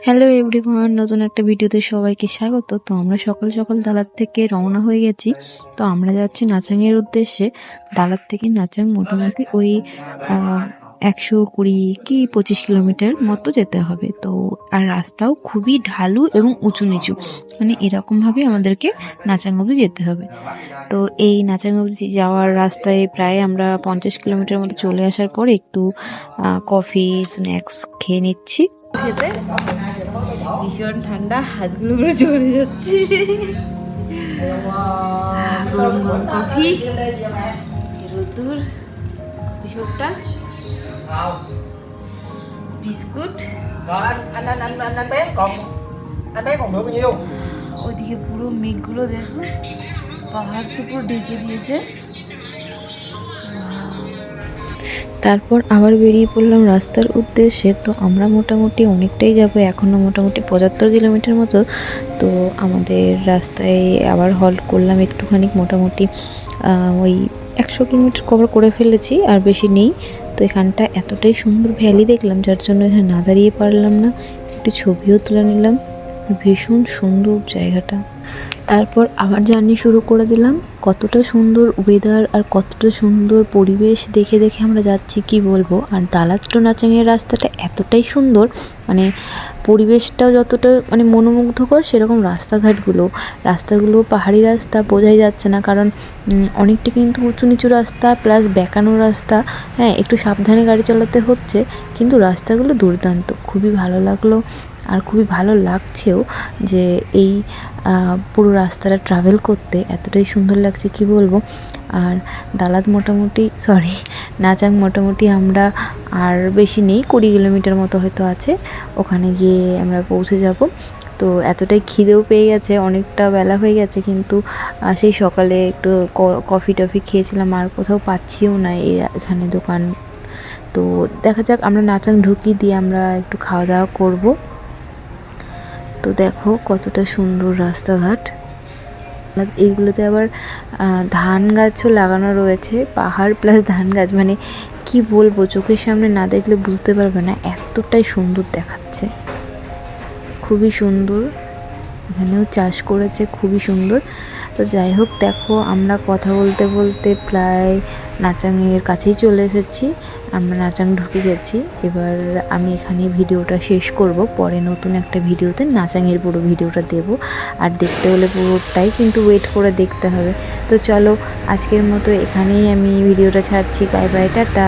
Hello everyone, নতুন একটা ভিডিওতে সবাইকে স্বাগত। তো আমরা সকাল সকাল দালার থেকে রওনা হয়ে গেছি। তো আমরা যাচ্ছি নাচাংয়ের উদ্দেশ্যে। দালার থেকে নাচাং মোটামুটি ওই 120 কি 25 কিলোমিটার মতো যেতে হবে। তো আর রাস্তাও খুবই ঢালু এবং উঁচু নিচু, মানে এরকমভাবে আমাদেরকে নাচাং অবধি যেতে হবে। তো এই নাচাং অবধি যাওয়ার রাস্তায় প্রায় আমরা 50 কিলোমিটার মতো চলে আসার পরে একটু কফি স্ন্যাক্স খেয়ে নিচ্ছি। খেতে ভীষণ ঠান্ডা, হাতগুলো পুরো জ্বলে যাচ্ছে। গরম গরম কফি, রোদুর কফি শপটা, বিস্কুট। ওইদিকে পুরো মেঘগুলো দেখো, পাহাড়কে পুরো ঢেকে দিয়েছে। তারপর আবার বেরিয়ে পড়লাম রাস্তার উদ্দেশ্যে। তো আমরা মোটামুটি অনেকটাই যাব, এখনও মোটামুটি 75 কিলোমিটার মতো। তো আমাদের রাস্তায় আবার হল্ট করলাম একটুখানি, মোটামুটি ওই 100 কিলোমিটার কভার করে ফেলেছি, আর বেশি নেই। তো এখানটা এতটাই সুন্দর ভ্যালি দেখলাম, যার জন্য এখানে না দাঁড়িয়ে পারলাম না, একটু ছবিও তুলে নিলাম। ভীষণ সুন্দর জায়গাটা। তারপর আবার জার্নি শুরু করে দিলাম। কতটা সুন্দর ওয়েদার আর কতটা সুন্দর পরিবেশ দেখে দেখে আমরা যাচ্ছি, কি বলবো। আর দালার টু নাচাংয়ের রাস্তাটা এতটাই সুন্দর, মানে পরিবেশটাও যতটা মানে মনোমুগ্ধকর, সেরকম রাস্তাগুলো পাহাড়ি রাস্তা, বোঝাই যাচ্ছে না, কারণ অনেকটা কিন্তু উঁচু নিচু রাস্তা প্লাস বেঁকানো রাস্তা। হ্যাঁ, একটু সাবধানে গাড়ি চালাতে হচ্ছে, কিন্তু রাস্তাগুলো দুর্দান্ত, খুবই ভালো লাগলো। আর খুবই ভালো লাগছেও যে এই পুরো রাস্তাটা ট্রাভেল করতে এতটাই সুন্দর লাগছে, কি বলবো। আর নাচাং মোটামুটি আমরা আর বেশি নেই, 20 কিলোমিটার মতো হয়তো আছে, ওখানে গিয়ে আমরা পৌঁছে যাব। তো এতটাই খিদেও পেয়ে গেছে, অনেকটা বেলা হয়ে গেছে, কিন্তু সেই সকালে একটু কফি টফি খেয়েছিলাম, আর কোথাও পাচ্ছিও না এখানে দোকান। তো দেখা যাক, আমরা নাচাং ঢুকি দিয়ে আমরা একটু খাওয়া দাওয়া করবো। তো দেখো কতটা সুন্দর রাস্তাঘাট। এইগুলোতে আবার ধান গাছও লাগানো রয়েছে, পাহাড় প্লাস ধান গাছ, মানে কি বলবো, চোখের সামনে না দেখলে বুঝতে পারবে না, এতটাই সুন্দর দেখাচ্ছে, খুবই সুন্দর। এখানেও চাষ করেছে, খুবই সুন্দর। তো যাই হোক, দেখো আমরা কথা বলতে বলতে প্রায় নাচাংয়ের কাছেই চলে এসেছি, আমরা নাচাং ঢুকে গেছি। এবার আমি এখানে ভিডিওটা শেষ করব, পরে নতুন একটা ভিডিওতে নাচাংয়ের পুরো ভিডিওটা দেব। আর দেখতে হলে পুরোটাই কিন্তু ওয়েট করে দেখতে হবে। তো চলো, আজকের মতো এখানেই আমি ভিডিওটা ছাড়ছি। Bye bye, tata.